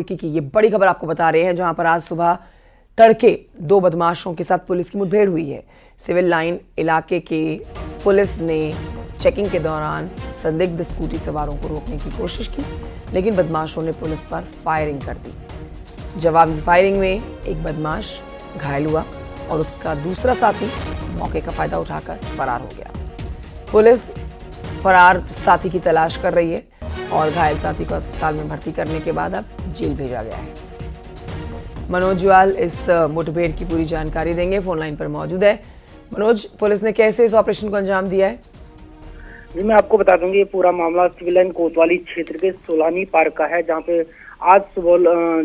की ये बड़ी खबर आपको बता रहे हैं, जहां पर आज सुबह तड़के दो बदमाशों के साथ पुलिस की मुठभेड़ हुई है। सिविल लाइन इलाके के पुलिस ने चेकिंग के दौरान संदिग्ध स्कूटी सवारों को रोकने की कोशिश की, लेकिन बदमाशों ने पुलिस पर फायरिंग कर दी। जवाबी फायरिंग में एक बदमाश घायल हुआ और उसका दूसरा साथी मौके का फायदा उठाकर फरार हो गया। पुलिस फरार साथी की तलाश कर रही है और घायल साथी को अस्पताल में भर्ती करने के बाद अब जेल भेजा गया है। मनोज जुआल इस मुठभेड़ की पूरी जानकारी देंगे, फोन लाइन पर मौजूद है। मनोज, पुलिस ने कैसे इस ऑपरेशन को अंजाम दिया है? जी, मैं आपको बता दूंगी, ये पूरा मामला सिविल लाइन कोतवाली क्षेत्र के सोलानी पार्क का है, जहां पे आज सुबह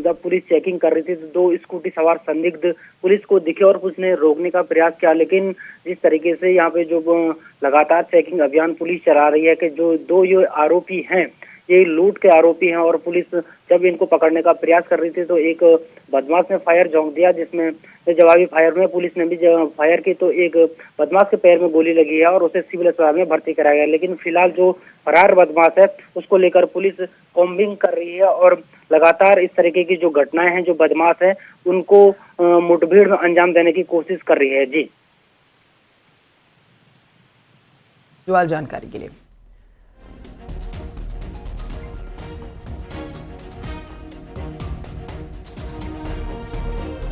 जब पुलिस चेकिंग कर रही थी तो दो स्कूटी सवार संदिग्ध पुलिस को दिखे और उसने रोकने का प्रयास किया। लेकिन जिस तरीके से यहाँ पे जो लगातार चेकिंग अभियान पुलिस चला रही है कि जो दो ये आरोपी हैं, ये लूट के आरोपी हैं, और पुलिस जब इनको पकड़ने का प्रयास कर रही थी तो एक बदमाश ने फायर झोंक दिया, जिसमें जवाबी फायर में पुलिस ने भी फायर की तो एक बदमाश के पैर में गोली लगी है और उसे सिविल अस्पताल में भर्ती कराया गया। लेकिन फिलहाल जो फरार बदमाश है उसको लेकर पुलिस कॉम्बिंग कर रही है और लगातार इस तरीके की जो घटनाएं हैं, जो बदमाश है उनको मुठभेड़ में अंजाम देने की कोशिश कर रही है। जी, जानकारी के लिए।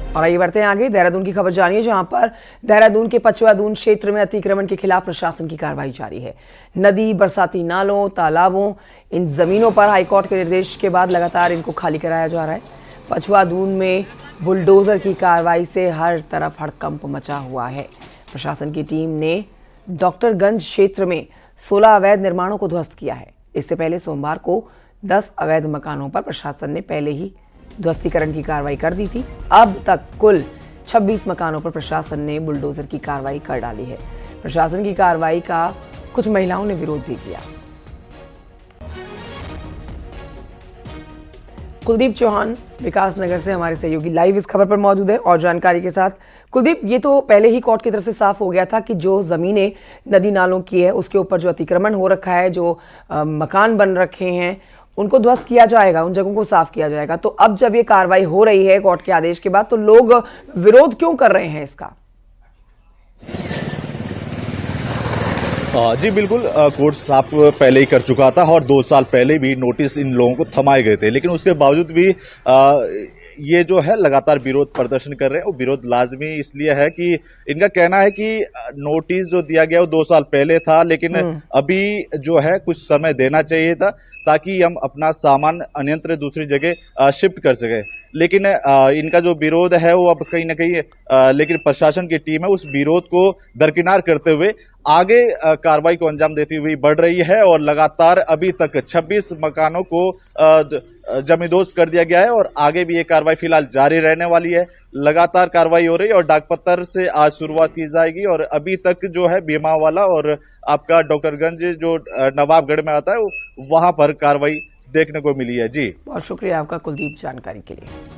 और आइए बढ़ते हैं आगे, देहरादून की खबर जानिए, जहां पर देहरादून के पचवादून क्षेत्र में अतिक्रमण के खिलाफ प्रशासन की कार्रवाई जारी है। नदी, बरसाती नालों, तालाबों, इन जमीनों पर हाईकोर्ट के निर्देश के बाद लगातार इनको खाली कराया जा रहा है। पचवादून में बुलडोजर की कार्रवाई से हर तरफ हड़कंप मचा हुआ है। प्रशासन की टीम ने डॉक्टरगंज क्षेत्र में 16 अवैध निर्माणों को ध्वस्त किया है। इससे पहले सोमवार को 10 अवैध मकानों पर प्रशासन ने पहले ही ध्वस्तीकरण की कार्रवाई कर दी थी। अब तक कुल 26 मकानों पर प्रशासन ने बुलडोजर की कार्रवाई कर डाली है। प्रशासन की कार्रवाई का कुछ महिलाओं ने विरोध भी किया। कुलदीप चौहान विकासनगर से हमारे सहयोगी लाइव इस खबर पर मौजूद है और जानकारी के साथ। कुलदीप, ये तो पहले ही कोर्ट की तरफ से साफ हो गया था कि जो जमीनें नदी नालों की है उसके ऊपर जो अतिक्रमण हो रखा है, जो मकान बन रखे हैं, उनको ध्वस्त किया जाएगा, उन जगहों को साफ किया जाएगा। तो अब जब ये कार्रवाई हो रही है कोर्ट के आदेश के बाद, तो लोग विरोध क्यों कर रहे हैं इसका? जी बिल्कुल, कोर्ट साफ पहले ही कर चुका था और 2 साल पहले भी नोटिस इन लोगों को थमाए गए थे, लेकिन उसके बावजूद भी ये जो है लगातार विरोध प्रदर्शन कर रहे हैं। वो विरोध लाजमी इसलिए है कि इनका कहना है कि नोटिस जो दिया गया वो 2 साल पहले था, लेकिन अभी जो है कुछ समय देना चाहिए था ताकि हम अपना सामान अन्यत्र दूसरी जगह शिफ्ट कर सके। लेकिन इनका जो विरोध है वो अब कहीं ना कहीं लेकिन प्रशासन की टीम है उस विरोध को दरकिनार करते हुए आगे कार्रवाई को अंजाम देती हुई बढ़ रही है और लगातार अभी तक 26 मकानों को जमींदोज कर दिया गया है और आगे भी ये कार्रवाई फिलहाल जारी रहने वाली है। लगातार कार्रवाई हो रही है और डाकपत्तर से आज शुरुआत की जाएगी और अभी तक जो है भीमावाला और आपका डॉक्टरगंज जो नवाबगढ़ में आता है वहां पर कार्रवाई देखने को मिली है। जी, बहुत शुक्रिया आपका कुलदीप जानकारी के लिए।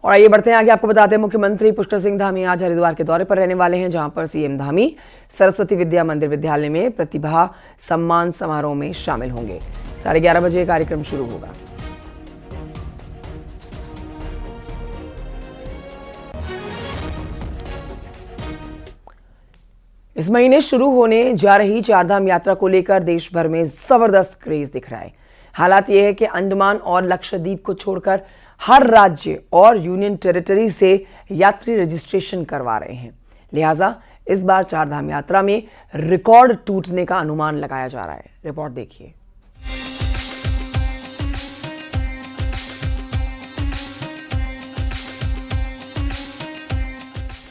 और आइए बढ़ते हैं आगे, आपको बताते हैं मुख्यमंत्री पुष्कर सिंह धामी आज हरिद्वार के दौरे पर रहने वाले हैं, जहां पर सीएम धामी सरस्वती विद्या मंदिर विद्यालय में प्रतिभा सम्मान समारोह में शामिल होंगे। 11:30 बजे कार्यक्रम शुरू होगा। इस महीने शुरू होने जा रही चारधाम यात्रा को लेकर देश भर में जबरदस्त क्रेज दिख रहा है। हालात यह है कि अंडमान और लक्षद्वीप को छोड़कर हर राज्य और यूनियन टेरिटरी से यात्री रजिस्ट्रेशन करवा रहे हैं। लिहाजा इस बार चारधाम यात्रा में रिकॉर्ड टूटने का अनुमान लगाया जा रहा है। रिपोर्ट देखिए।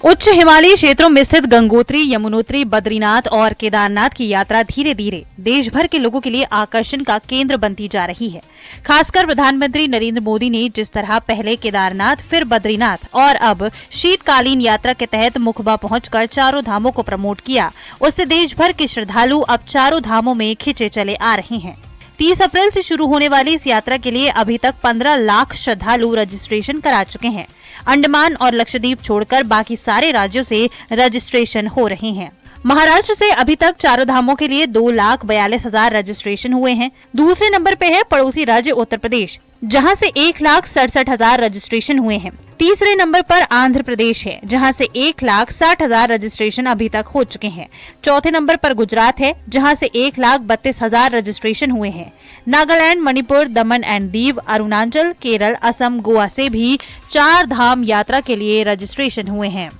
उच्च हिमालयी क्षेत्रों में स्थित गंगोत्री, यमुनोत्री, बद्रीनाथ और केदारनाथ की यात्रा धीरे धीरे देश भर के लोगों के लिए आकर्षण का केंद्र बनती जा रही है। खासकर प्रधानमंत्री नरेंद्र मोदी ने जिस तरह पहले केदारनाथ, फिर बद्रीनाथ और अब शीतकालीन यात्रा के तहत मुखबा पहुंचकर चारों धामों को प्रमोट किया, उससे देश भर के श्रद्धालु अब चारों धामों में खिंचे चले आ रहे हैं। 30 अप्रैल से शुरू होने वाली इस यात्रा के लिए अभी तक 15 लाख श्रद्धालु रजिस्ट्रेशन करा चुके हैं। अंडमान और लक्षद्वीप छोड़कर बाकी सारे राज्यों से रजिस्ट्रेशन हो रहे हैं। महाराष्ट्र से अभी तक चारों धामों के लिए 2,42,000 रजिस्ट्रेशन हुए हैं। दूसरे नंबर पे है पड़ोसी राज्य उत्तर प्रदेश, जहां से 1,67,000 रजिस्ट्रेशन हुए हैं। तीसरे नंबर पर आंध्र प्रदेश है, जहां से 1,60,000 रजिस्ट्रेशन अभी तक हो चुके हैं। चौथे नंबर पर गुजरात है, जहां से 1,32,000 रजिस्ट्रेशन हुए हैं। नागालैंड, मणिपुर, दमन एंड दीव, अरुणाचल, केरल, असम, गोवा से भी 4 धाम यात्रा के लिए रजिस्ट्रेशन हुए हैं।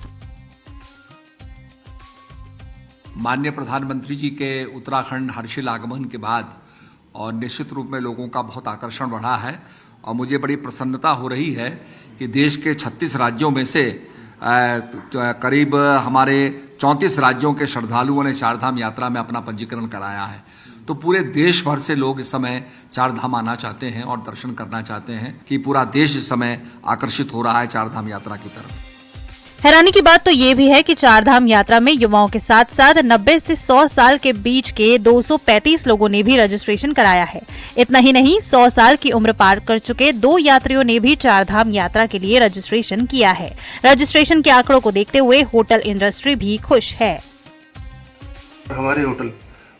माननीय प्रधानमंत्री जी के उत्तराखंड हर्षिल आगमन के बाद और निश्चित रूप में लोगों का बहुत आकर्षण बढ़ा है और मुझे बड़ी प्रसन्नता हो रही है कि देश के 36 राज्यों में से करीब हमारे 34 राज्यों के श्रद्धालुओं ने चारधाम यात्रा में अपना पंजीकरण कराया है। तो पूरे देश भर से लोग इस समय चारधाम आना चाहते हैं और दर्शन करना चाहते हैं कि पूरा देश इस समय आकर्षित हो रहा है चारधाम यात्रा की तरफ। हैरानी की बात तो ये भी है कि चारधाम यात्रा में युवाओं के साथ साथ 90 से 100 साल के बीच के 235 लोगों ने भी रजिस्ट्रेशन कराया है। इतना ही नहीं, 100 साल की उम्र पार कर चुके 2 यात्रियों ने भी चारधाम यात्रा के लिए रजिस्ट्रेशन किया है। रजिस्ट्रेशन के आंकड़ों को देखते हुए होटल इंडस्ट्री भी खुश है। हमारे होटल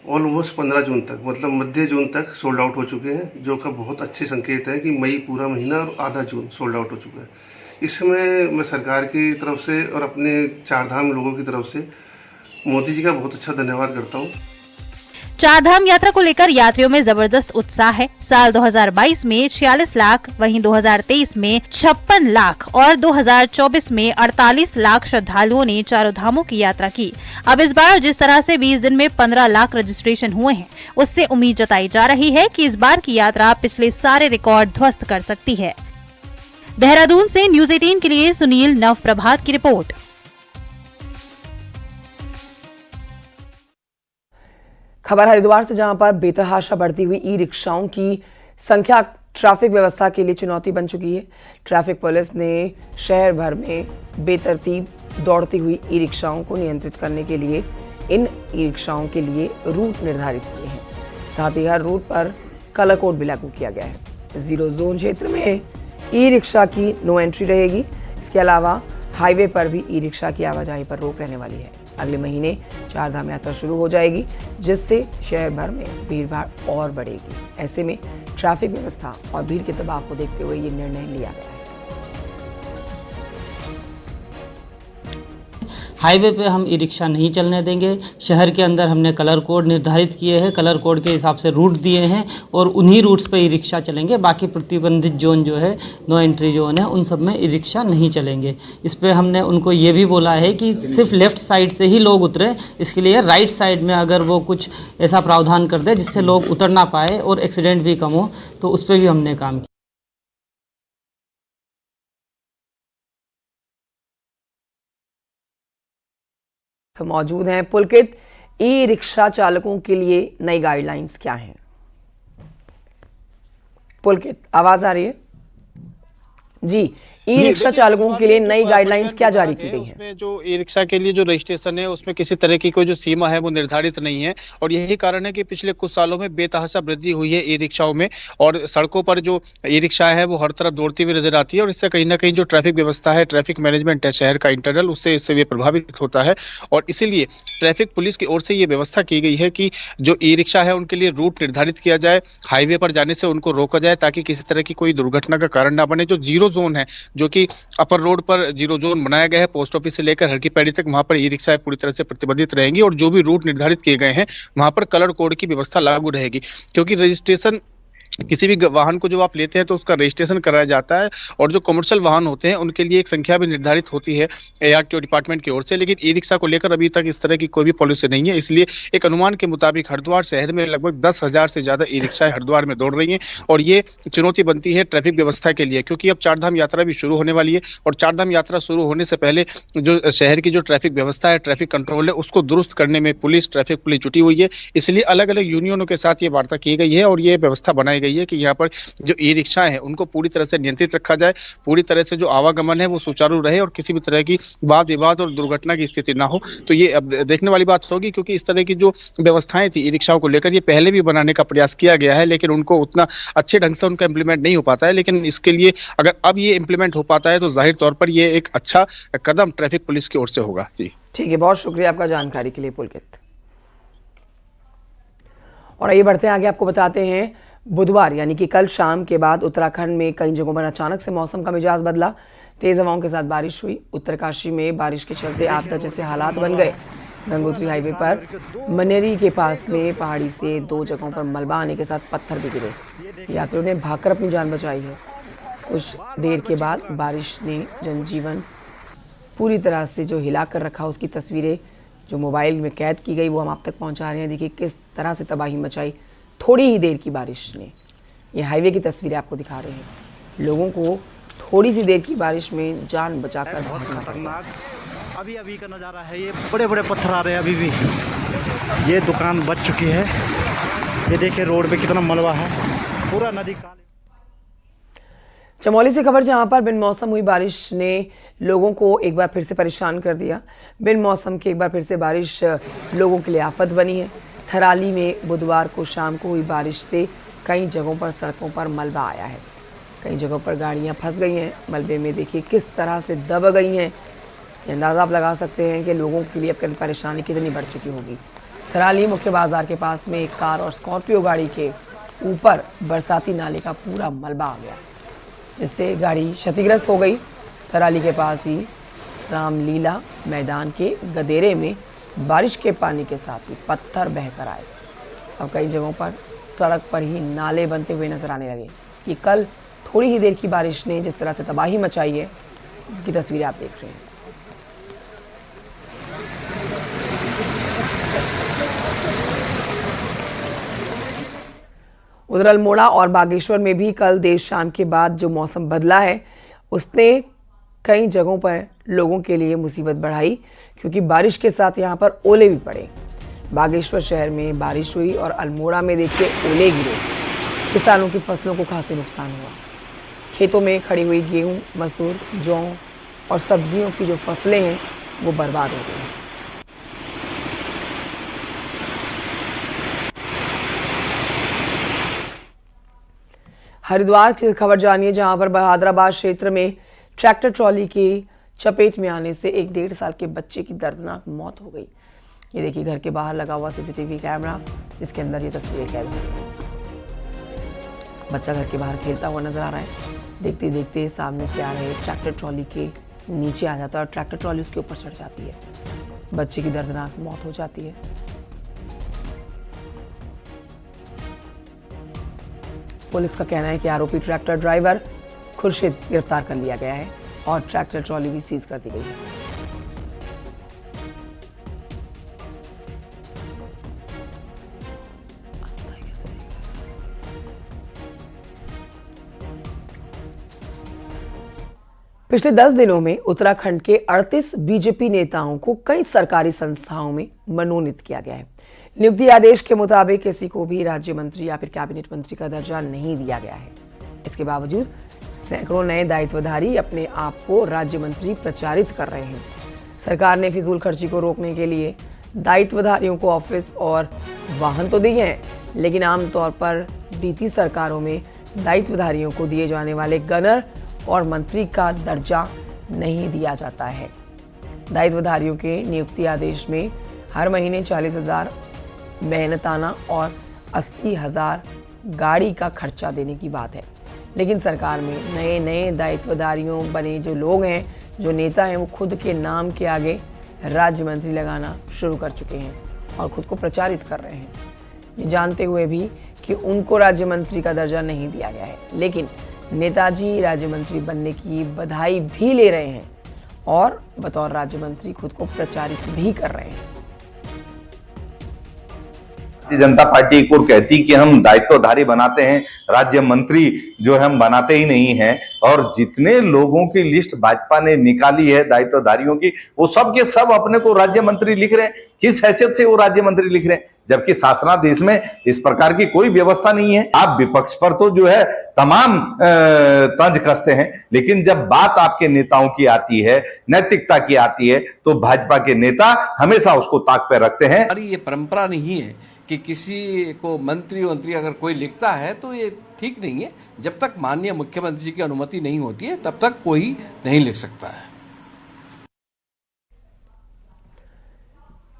ऑलमोस्ट 15 जून तक, मतलब मध्य जून तक सोल्ड आउट हो चुके हैं, जो का बहुत अच्छे संकेत है कि मई पूरा महीना और आधा जून सोल्ड आउट हो चुका है। इसमें मैं सरकार की तरफ से और अपने चारधाम लोगों की तरफ से मोदी जी का बहुत अच्छा धन्यवाद करता हूँ। चारधाम यात्रा को लेकर यात्रियों में जबरदस्त उत्साह है। साल 2022 में 46 लाख, वहीं 2023 में 56 लाख और 2024 में 48 लाख श्रद्धालुओं ने चारों धामों की यात्रा की। अब इस बार जिस तरह से 20 दिन में 15 लाख रजिस्ट्रेशन हुए हैं, उससे उम्मीद जताई जा रही है कि इस बार की यात्रा पिछले सारे रिकॉर्ड ध्वस्त कर सकती है। देहरादून से न्यूज़ 18 के लिए सुनील नवप्रभात की रिपोर्ट। खबर हरिद्वार से, जहां पर बेतहाशा बढ़ती हुई ई रिक्शाओं की संख्या ट्रैफिक व्यवस्था के लिए चुनौती बन चुकी है। ट्रैफिक पुलिस ने शहर भर में बेतरतीब दौड़ती हुई ई रिक्शाओं को नियंत्रित करने के लिए इन ई रिक्शाओं के लिए रूट निर्धारित किए हैं। साथ ही हर रूट पर कलर कोड भी लागू किया गया है। 0 जोन क्षेत्र में ई रिक्शा की नो एंट्री रहेगी। इसके अलावा हाईवे पर भी ई रिक्शा की आवाजाही पर रोक रहने वाली है। अगले महीने चारधाम यात्रा शुरू हो जाएगी, जिससे शहर भर में भीड़भाड़ और बढ़ेगी। ऐसे में ट्रैफिक व्यवस्था और भीड़ के दबाव को देखते हुए ये निर्णय लिया गया है। हाईवे पे हम ई रिक्शा नहीं चलने देंगे। शहर के अंदर हमने कलर कोड निर्धारित किए हैं, कलर कोड के हिसाब से रूट दिए हैं और उन्हीं रूट्स पे ई रिक्शा चलेंगे। बाकी प्रतिबंधित जोन जो है, नो एंट्री जोन है, उन सब में ई रिक्शा नहीं चलेंगे। इस पे हमने उनको ये भी बोला है कि सिर्फ लेफ्ट साइड से ही लोग उतरे। इसके लिए राइट साइड में अगर वो कुछ ऐसा प्रावधान कर दे जिससे लोग उतर ना पाए और एक्सीडेंट भी कम हो, तो उस पर भी हमने काम किया। मौजूद हैं पुलकित। ई रिक्शा चालकों के लिए नई गाइडलाइंस क्या हैं? पुलकित, आवाज आ रही है जी? ई रिक्शा चालकों के लिए नई गाइडलाइंस क्या जारी की गई है? उसमें जो ई रिक्शा के लिए जो रजिस्ट्रेशन है, उसमें किसी तरह की कोई जो सीमा है वो निर्धारित नहीं है और यही कारण है कि पिछले कुछ सालों में बेतहाशा वृद्धि हुई है ई रिक्शाओं में और सड़कों पर जो ई रिक्शा है वो हर तरफ दौड़ती हुई नजर आती है और इससे कहीं ना कहीं जो ट्रैफिक व्यवस्था है, ट्रैफिक मैनेजमेंट है शहर का इंटरनल, उससे ये प्रभावित होता है। और इसीलिए ट्रैफिक पुलिस की ओर से ये व्यवस्था की गई है कि जो ई रिक्शा है उनके लिए रूट निर्धारित किया जाए, हाईवे पर जाने से उनको रोका जाए ताकि किसी तरह की कोई दुर्घटना का कारण ना बने। जो 0 जोन है, जो कि अपर रोड पर 0 जोन बनाया गया है, पोस्ट ऑफिस से लेकर हरकी पैड़ी तक, वहां पर ई रिक्शा पूरी तरह से प्रतिबंधित रहेंगी और जो भी रूट निर्धारित किए गए हैं वहां पर कलर कोड की व्यवस्था लागू रहेगी। क्योंकि रजिस्ट्रेशन किसी भी वाहन को जो आप लेते हैं तो उसका रजिस्ट्रेशन कराया जाता है और जो कमर्शियल वाहन होते हैं उनके लिए एक संख्या भी निर्धारित होती है ARTO डिपार्टमेंट की ओर से। लेकिन ई रिक्शा को लेकर अभी तक इस तरह की कोई भी पॉलिसी नहीं है। इसलिए एक अनुमान के मुताबिक हरिद्वार शहर में लगभग 10,000 से ज्यादा ई रिक्शाएं हरिद्वार में दौड़ रही हैं और ये चुनौती बनती है ट्रैफिक व्यवस्था के लिए, क्योंकि अब चारधाम यात्रा भी शुरू होने वाली है और चारधाम यात्रा शुरू होने से पहले जो शहर की जो ट्रैफिक व्यवस्था है, ट्रैफिक कंट्रोल है, उसको दुरुस्त करने में ट्रैफिक पुलिस जुटी हुई है। इसलिए अलग अलग यूनियनों के साथ ये वार्ता की गई है और ये व्यवस्था बनाई गई गई है कि यहाँ पर जो ई रिक्शाएं हैं उनको पूरी तरह से नियंत्रित रखा जाए, पूरी तरह से जो आवागमन है वो सुचारू रहे और किसी भी तरह की वाद विवाद और दुर्घटना की स्थिति ना हो। तो ये अब देखने वाली बात होगी, क्योंकि इस तरह की जो व्यवस्थाएं थी ई रिक्शाओं को लेकर ये पहले भी बनाने का प्रयास किया गया है, लेकिन उनको उतना अच्छे ढंग से उनका इम्प्लीमेंट नहीं हो पाता है। लेकिन इसके लिए अगर अब ये इम्प्लीमेंट हो पाता है तो जाहिर तौर पर ये एक अच्छा कदम ट्रैफिक पुलिस की ओर से होगा। जी ठीक है, बहुत शुक्रिया आपका जानकारी के लिए पुलकित। और आइए बढ़ते हैं आगे, आपको बताते हैं बुधवार यानी कि कल शाम के बाद उत्तराखंड में कई जगहों पर अचानक से मौसम का मिजाज बदला। तेज हवाओं के साथ बारिश हुई। उत्तरकाशी में बारिश के चलते आपदा जैसे हालात बन गए। गंगोत्री हाईवे पर मनेरी के पास में पहाड़ी से 2 जगहों पर मलबा आने के साथ पत्थर भी गिरे। यात्रियों ने भागकर अपनी जान बचाई है। कुछ देर के बाद बारिश ने जनजीवन पूरी तरह से जो हिला कर रखा, उसकी तस्वीरें जो मोबाइल में कैद की गई वो हम आप तक पहुंचा रहे हैं। देखिए किस तरह से तबाही मचाई थोड़ी ही देर की बारिश ने। ये हाईवे की तस्वीरें आपको दिखा रहे हैं। लोगों को थोड़ी सी देर की बारिश में जान बचाकर भागना पड़ा। अभी का नज़ारा है, ये बड़े बड़े पत्थर आ रहे हैं। अभी भी ये दुकान बच चुकी है। ये देखिए रोड पे कितना मलबा है, पूरा नदी का। चमोली से खबर, जहां पर बिन मौसम हुई बारिश ने लोगों को एक बार फिर से परेशान कर दिया। बिन मौसम की एक बार फिर से बारिश लोगों के लिए आफत बनी है। थराली में बुधवार को शाम को हुई बारिश से कई जगहों पर सड़कों पर मलबा आया है। कई जगहों पर गाड़ियां फंस गई हैं। मलबे में देखिए किस तरह से दब गई हैं। अंदाज़ा आप लगा सकते हैं कि लोगों के लिए अब परेशानी कितनी बढ़ चुकी होगी। थराली मुख्य बाजार के पास में एक कार और स्कॉर्पियो गाड़ी के ऊपर बरसाती नाले का पूरा मलबा आ गया, जिससे गाड़ी क्षतिग्रस्त हो गई। थराली के पास ही रामलीला मैदान के गदेरे में बारिश के पानी के साथ ही पत्थर बहकर आए। अब कई जगहों पर सड़क पर ही नाले बनते हुए नजर आने लगे। ये कल थोड़ी ही देर की बारिश ने जिस तरह से तबाही मचाई है, की तस्वीरें आप देख रहे हैं। उधर अल्मोड़ा और बागेश्वर में भी कल देर शाम के बाद जो मौसम बदला है, उसने कई जगहों पर लोगों के लिए मुसीबत बढ़ाई, क्योंकि बारिश के साथ यहाँ पर ओले भी पड़े। बागेश्वर शहर में बारिश हुई और अल्मोड़ा में देखिए ओले गिरे। किसानों की फसलों को खासा नुकसान हुआ। खेतों में खड़ी हुई गेहूं, मसूर, जौ और सब्जियों की जो फसलें हैं वो बर्बाद हो गई। हरिद्वार की खबर जानिए, जहां पर बहादुराबाद क्षेत्र में ट्रैक्टर ट्रॉली की चपेट में आने से एक 1.5 साल के बच्चे की दर्दनाक मौत हो गई। ये देखिए घर के बाहर लगा हुआ सीसीटीवी कैमरा, जिसके अंदर ये तस्वीरें कैद हुई। बच्चा घर के बाहर खेलता हुआ नजर आ रहा है। देखते देखते सामने से आ रहे ट्रैक्टर ट्रॉली के नीचे आ जाता है और ट्रैक्टर ट्रॉली उसके ऊपर चढ़ जाती है। बच्चे की दर्दनाक मौत हो जाती है। पुलिस का कहना है कि आरोपी ट्रैक्टर ड्राइवर खुर्शीद गिरफ्तार कर लिया गया है और ट्रैक्टर ट्रॉली भी सीज कर दी गई है। पिछले 10 दिनों में उत्तराखंड के 38 बीजेपी नेताओं को कई सरकारी संस्थाओं में मनोनीत किया गया है। नियुक्ति आदेश के मुताबिक किसी को भी राज्य मंत्री या फिर कैबिनेट मंत्री का दर्जा नहीं दिया गया है। इसके बावजूद सैकड़ों नए दायित्वधारी अपने आप को राज्य मंत्री प्रचारित कर रहे हैं। सरकार ने फिजूल खर्ची को रोकने के लिए दायित्वधारियों को ऑफिस और वाहन तो दिए हैं, लेकिन आमतौर पर बीती सरकारों में दायित्वधारियों को दिए जाने वाले गनर और मंत्री का दर्जा नहीं दिया जाता है। दायित्वधारियों के नियुक्ति आदेश में हर महीने 40,000 मेहनताना और 80,000 गाड़ी का खर्चा देने की बात है। लेकिन सरकार में नए नए दायित्वधारियों बने जो लोग हैं, जो नेता हैं, वो खुद के नाम के आगे राज्य मंत्री लगाना शुरू कर चुके हैं और खुद को प्रचारित कर रहे हैं, ये जानते हुए भी कि उनको राज्य मंत्री का दर्जा नहीं दिया गया है। लेकिन नेताजी राज्य मंत्री बनने की बधाई भी ले रहे हैं और बतौर राज्य मंत्री खुद को प्रचारित भी कर रहे हैं। भारतीय जनता पार्टी को कहती कि हम दायित्वधारी बनाते हैं, राज्य मंत्री जो है हम बनाते ही नहीं हैं, और जितने लोगों की लिस्ट भाजपा ने निकाली है दायित्वधारियों की, वो सब के सब अपने को राज्य मंत्री लिख रहे हैं। किस हैसियत से वो राज्य मंत्री लिख रहे हैं, जबकि शासनादेश में इस प्रकार की कोई व्यवस्था नहीं है। आप विपक्ष पर तो जो है तमाम तंज कसते हैं, लेकिन जब बात आपके नेताओं की आती है, नैतिकता की आती है, तो भाजपा के नेता हमेशा उसको ताक पे रखते हैं। हमारी ये परंपरा नहीं है कि किसी को मंत्री अगर कोई लिखता है तो ये ठीक नहीं है। जब तक माननीय मुख्यमंत्री जी की अनुमति नहीं होती है तब तक कोई नहीं लिख सकता है।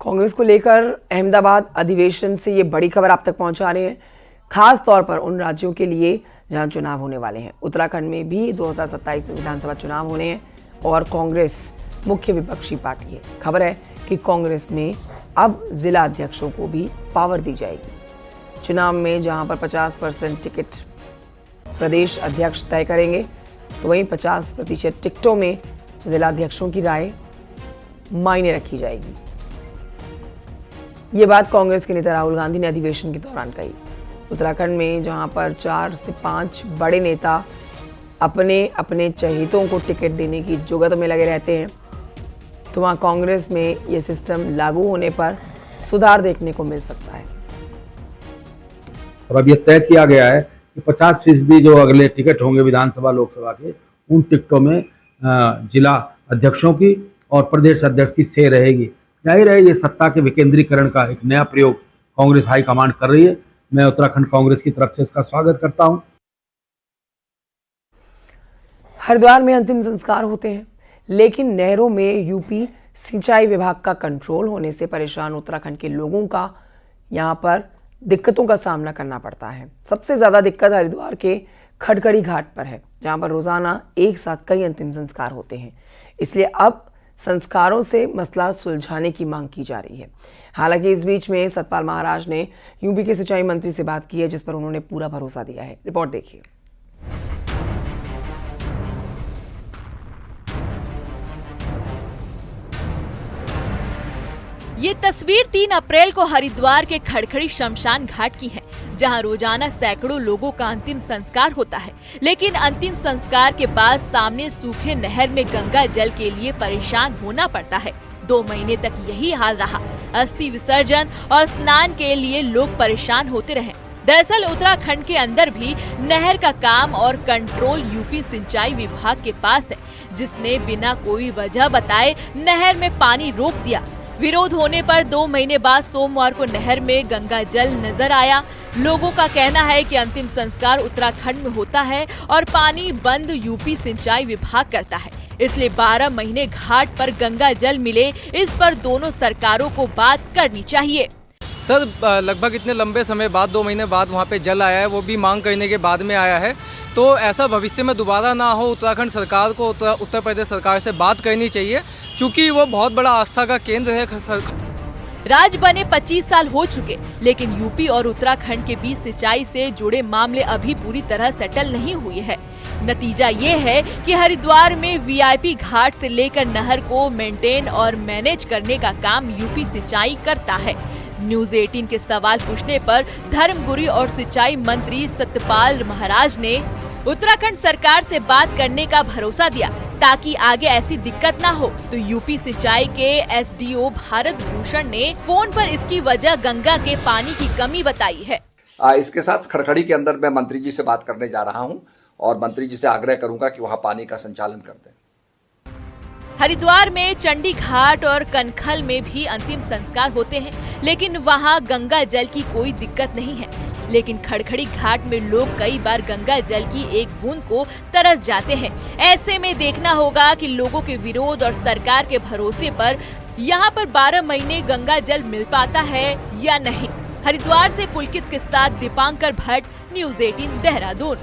कांग्रेस को लेकर अहमदाबाद अधिवेशन से ये बड़ी खबर आप तक पहुंचा रहे हैं, खास तौर पर उन राज्यों के लिए जहां चुनाव होने वाले हैं। उत्तराखंड में भी 2027 में विधानसभा चुनाव होने हैं और कांग्रेस मुख्य विपक्षी पार्टी है। खबर है कि कांग्रेस में अब जिला अध्यक्षों को भी पावर दी जाएगी। चुनाव में जहां पर 50% टिकट प्रदेश अध्यक्ष तय करेंगे, तो वहीं 50% टिकटों में जिला अध्यक्षों की राय मायने रखी जाएगी। ये बात कांग्रेस के नेता राहुल गांधी ने अधिवेशन के दौरान कही। उत्तराखंड में जहां पर 4 से 5 बड़े नेता अपने अपने चहेतों को टिकट देने की जुगत में लगे रहते हैं, तो वहां कांग्रेस में ये सिस्टम लागू होने पर सुधार देखने को मिल सकता है। और अब यह तय किया गया है कि 50% जो अगले टिकट होंगे विधानसभा लोकसभा के, उन टिकटों में जिला अध्यक्षों की और प्रदेश अध्यक्ष की सेह रहेगी। जाहिर है ये सत्ता के विकेंद्रीकरण का एक नया प्रयोग कांग्रेस हाईकमांड कर रही है। मैं उत्तराखंड कांग्रेस की तरफ से इसका स्वागत करता हूं। हरिद्वार में अंतिम संस्कार होते हैं, लेकिन नहरों में यूपी सिंचाई विभाग का कंट्रोल होने से परेशान उत्तराखंड के लोगों का यहां पर दिक्कतों का सामना करना पड़ता है। सबसे ज्यादा दिक्कत हरिद्वार के खड़खड़ी घाट पर है, जहां पर रोजाना एक साथ कई अंतिम संस्कार होते हैं। इसलिए अब संस्कारों से मसला सुलझाने की मांग की जा रही है। हालांकि इस बीच में सतपाल महाराज ने यूपी के सिंचाई मंत्री से बात की है, जिस पर उन्होंने पूरा भरोसा दिया है। रिपोर्ट देखिए। ये तस्वीर 3 अप्रैल को हरिद्वार के खड़खड़ी शमशान घाट की है, जहां रोजाना सैकड़ों लोगों का अंतिम संस्कार होता है। लेकिन अंतिम संस्कार के बाद सामने सूखे नहर में गंगा जल के लिए परेशान होना पड़ता है। 2 महीने तक यही हाल रहा। अस्थि विसर्जन और स्नान के लिए लोग परेशान होते रहे। दरअसल उत्तराखंड के अंदर भी नहर का काम और कंट्रोल यूपी सिंचाई विभाग के पास है, जिसने बिना कोई वजह बताए नहर में पानी रोक दिया। विरोध होने पर 2 महीने बाद सोमवार को नहर में गंगा जल नजर आया। लोगों का कहना है कि अंतिम संस्कार उत्तराखंड में होता है और पानी बंद यूपी सिंचाई विभाग करता है, इसलिए 12 महीने घाट पर गंगा जल मिले, इस पर दोनों सरकारों को बात करनी चाहिए। सर, लगभग इतने लंबे समय बाद 2 महीने बाद वहाँ पे जल आया है, वो भी मांग करने के बाद में आया है। तो ऐसा भविष्य में दोबारा ना हो, उत्तराखंड सरकार को उत्तर प्रदेश सरकार से बात करनी चाहिए, क्योंकि वो बहुत बड़ा आस्था का केंद्र है। राज्य बने 25 साल हो चुके, लेकिन यूपी और उत्तराखंड के बीच सिंचाई से जुड़े मामले अभी पूरी तरह सेटल नहीं हुए हैं। नतीजा ये है कि हरिद्वार में वीआईपी घाट से लेकर नहर को मेंटेन और मैनेज करने का काम यूपी सिंचाई करता है। न्यूज 18 के सवाल पूछने पर धर्मगुरी और सिंचाई मंत्री सतपाल महाराज ने उत्तराखंड सरकार से बात करने का भरोसा दिया, ताकि आगे ऐसी दिक्कत ना हो। तो यूपी सिंचाई के एसडीओ भारत भूषण ने फोन पर इसकी वजह गंगा के पानी की कमी बताई है। इसके साथ खड़खड़ी के अंदर मैं मंत्री जी से बात करने जा रहा हूं और मंत्री जी से आग्रह करूंगा कि वहां पानी का संचालन कर दें। हरिद्वार में चंडी घाट और कनखल में भी अंतिम संस्कार होते हैं, लेकिन वहां गंगा जल की कोई दिक्कत नहीं है। लेकिन खड़खड़ी घाट में लोग कई बार गंगा जल की एक बूंद को तरस जाते हैं। ऐसे में देखना होगा कि लोगों के विरोध और सरकार के भरोसे पर यहाँ पर 12 महीने गंगा जल मिल पाता है या नहीं। हरिद्वार से पुलकित के साथ दीपांकर भट्ट, न्यूज 18 देहरादून।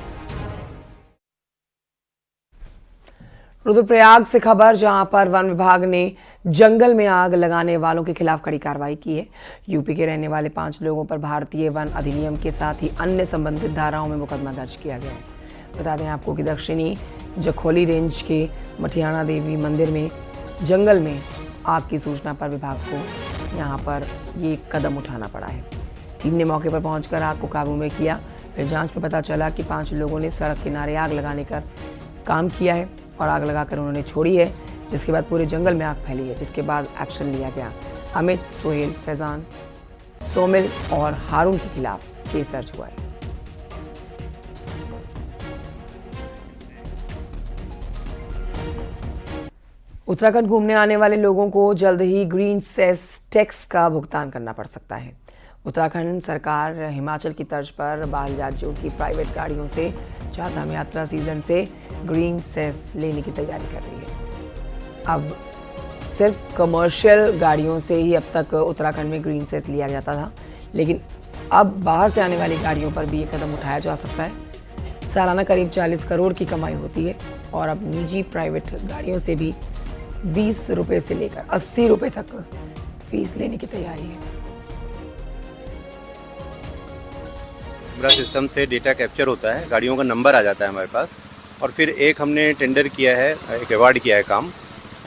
रुद्रप्रयाग से खबर, जहां पर वन विभाग ने जंगल में आग लगाने वालों के खिलाफ कड़ी कार्रवाई की है। यूपी के रहने वाले 5 लोगों पर भारतीय वन अधिनियम के साथ ही अन्य संबंधित धाराओं में मुकदमा दर्ज किया गया है। बता दें आपको कि दक्षिणी जखोली रेंज के मठियाना देवी मंदिर में जंगल में आग की सूचना पर विभाग को यहां पर ये कदम उठाना पड़ा है। टीम ने मौके पर पहुंचकर आग को काबू में किया। फिर जांच में पता चला कि 5 लोगों ने सड़क किनारे आग लगाने का काम किया है और आग लगाकर उन्होंने छोड़ी है, जिसके बाद पूरे जंगल में आग फैली है, जिसके बाद एक्शन लिया गया। अमित, सोहेल, फैजान, सोमिल और हारून के खिलाफ केस दर्ज हुआ है। उत्तराखंड घूमने आने वाले लोगों को जल्द ही ग्रीन सेस टैक्स का भुगतान करना पड़ सकता है। उत्तराखंड सरकार हिमाचल की तर्ज पर बाहरी राज्यों की प्राइवेट गाड़ियों से चारधाम यात्रा सीजन से ग्रीन सेस लेने की तैयारी कर रही है। अब सिर्फ कमर्शियल गाड़ियों से ही अब तक उत्तराखंड में ग्रीन सेस लिया जाता था, लेकिन अब बाहर से आने वाली गाड़ियों पर भी ये कदम उठाया जा सकता है। सालाना करीब 40 करोड़ की कमाई होती है और अब निजी प्राइवेट गाड़ियों से भी 20 रुपये से लेकर 80 रुपये तक फीस लेने की तैयारी है। पूरा सिस्टम से डेटा कैप्चर होता है, गाड़ियों का नंबर आ जाता है हमारे पास, और फिर एक हमने टेंडर किया है, एक अवार्ड किया है काम,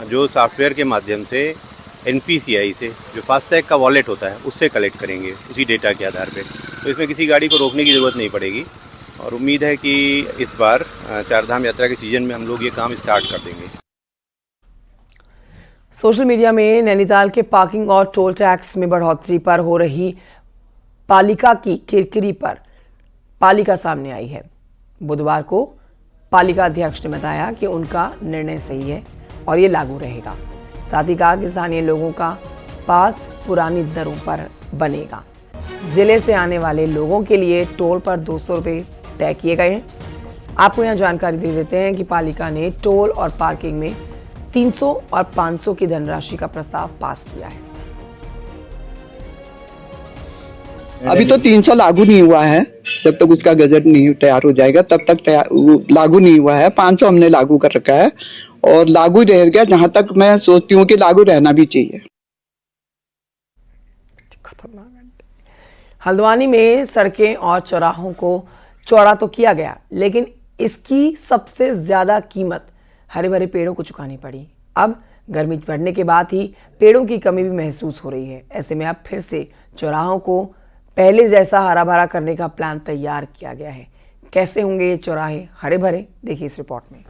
जो सॉफ्टवेयर के माध्यम से NPCI से जो फास्टैग का वॉलेट होता है उससे कलेक्ट करेंगे उसी डेटा के आधार पे। तो इसमें किसी गाड़ी को रोकने की ज़रूरत नहीं पड़ेगी और उम्मीद है कि इस बार चारधाम यात्रा के सीजन में हम लोग ये काम स्टार्ट कर देंगे। सोशल मीडिया में नैनीताल के पार्किंग और टोल टैक्स में बढ़ोतरी पर हो रही पालिका की किरकिरी पर पालिका सामने आई है। बुधवार को पालिका अध्यक्ष ने बताया कि उनका निर्णय सही है और ये लागू रहेगा। साथ ही कहा कि स्थानीय लोगों का पास पुरानी दरों पर बनेगा। जिले से आने वाले लोगों के लिए टोल पर 200 रुपये तय किए गए हैं। आपको यहाँ जानकारी दे देते हैं कि पालिका ने टोल और पार्किंग में 300 और 500 की धनराशि का प्रस्ताव पास किया है। अभी तो 300 लागू नहीं हुआ है, जब तक उसका गजट नहीं तैयार हो जाएगा तब तक लागू नहीं हुआ है। 500 हमने लागू कर रखा है और लागू रह गया, जहां तक मैं सोचती हूँ कि लागू रहना भी चाहिए। हल्द्वानी में सड़कें और चौराहों को चौड़ा तो किया गया, लेकिन इसकी सबसे ज्यादा कीमत हरे भरे पेड़ों को चुकानी पड़ी। अब गर्मी बढ़ने के बाद ही पेड़ों की कमी भी महसूस हो रही है। ऐसे में अब फिर से चौराहों को पहले जैसा हरा भरा करने का प्लान तैयार किया गया है। कैसे होंगे ये चौराहे हरे भरे, देखिए इस रिपोर्ट में।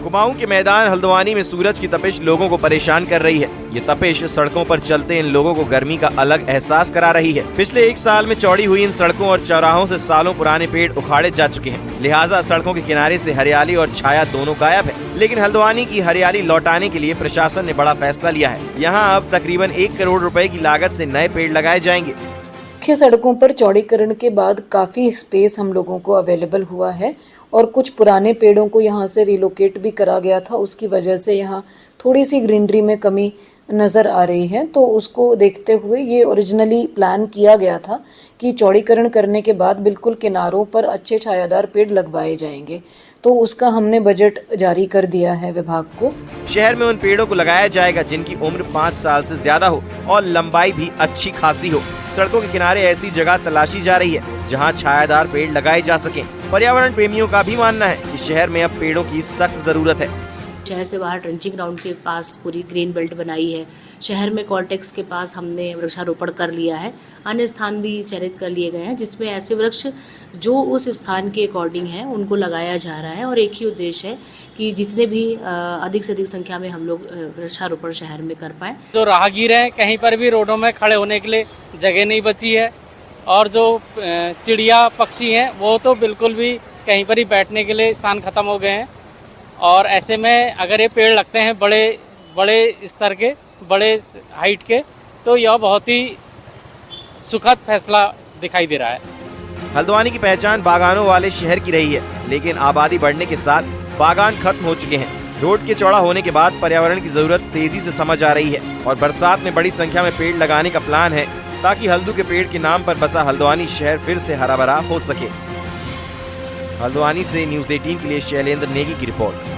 कुमाऊं के मैदान हल्द्वानी में सूरज की तपिश लोगों को परेशान कर रही है। ये तपिश सड़कों पर चलते इन लोगों को गर्मी का अलग एहसास करा रही है। पिछले 1 साल में चौड़ी हुई इन सड़कों और चौराहों से सालों पुराने पेड़ उखाड़े जा चुके हैं, लिहाजा सड़कों के किनारे से हरियाली और छाया दोनों गायब है। लेकिन हल्द्वानी की हरियाली लौटाने के लिए प्रशासन ने बड़ा फैसला लिया है। यहाँ अब तकरीबन 1 करोड़ रुपए की लागत से नए पेड़ लगाए जाएंगे। मुख्य सड़कों पर चौड़ीकरण के बाद काफ़ी स्पेस हम लोगों को अवेलेबल हुआ है और कुछ पुराने पेड़ों को यहाँ से रिलोकेट भी करा गया था। उसकी वजह से यहाँ थोड़ी सी ग्रीनरी में कमी नज़र आ रही है। तो उसको देखते हुए ये ओरिजिनली प्लान किया गया था कि चौड़ीकरण करने के बाद बिल्कुल किनारों पर अच्छे छायादार पेड़ लगवाए जाएंगे। तो उसका हमने बजट जारी कर दिया है विभाग को। शहर में उन पेड़ों को लगाया जाएगा जिनकी उम्र 5 साल से ज्यादा हो और लंबाई भी अच्छी खासी हो। सड़कों के किनारे ऐसी जगह तलाशी जा रही है जहां छायादार पेड़ लगाए जा सकें। पर्यावरण प्रेमियों का भी मानना है कि शहर में अब पेड़ों की सख्त जरूरत है। शहर से बाहर ट्रेंचिंग ग्राउंड के पास पूरी ग्रीन बेल्ट बनाई है। शहर में कॉर्टेक्स के पास हमने वृक्षारोपण कर लिया है। अन्य स्थान भी चयनित कर लिए गए हैं जिसमें ऐसे वृक्ष जो उस स्थान के अकॉर्डिंग है उनको लगाया जा रहा है। और एक ही उद्देश्य है कि जितने भी अधिक से अधिक संख्या में हम लोग वृक्षारोपण शहर में कर पाएँ। जो राहगीर हैं कहीं पर भी रोडों में खड़े होने के लिए जगह नहीं बची है और जो चिड़िया पक्षी हैं वो तो बिल्कुल भी कहीं पर ही बैठने के लिए स्थान खत्म हो गए हैं। और ऐसे में अगर ये पेड़ लगते हैं बड़े स्तर के, बड़े हाइट के, तो यह बहुत ही सुखद फैसला दिखाई दे रहा है। हल्द्वानी की पहचान बागानों वाले शहर की रही है, लेकिन आबादी बढ़ने के साथ बागान खत्म हो चुके हैं। रोड के चौड़ा होने के बाद पर्यावरण की जरूरत तेजी से समझ आ रही है और बरसात में बड़ी संख्या में पेड़ लगाने का प्लान है ताकि हल्दू के पेड़ के नाम पर बसा हल्द्वानी शहर फिर से हरा भरा हो सके। हल्द्वानी से न्यूज़ 18 के लिए शैलेंद्र नेगी की रिपोर्ट।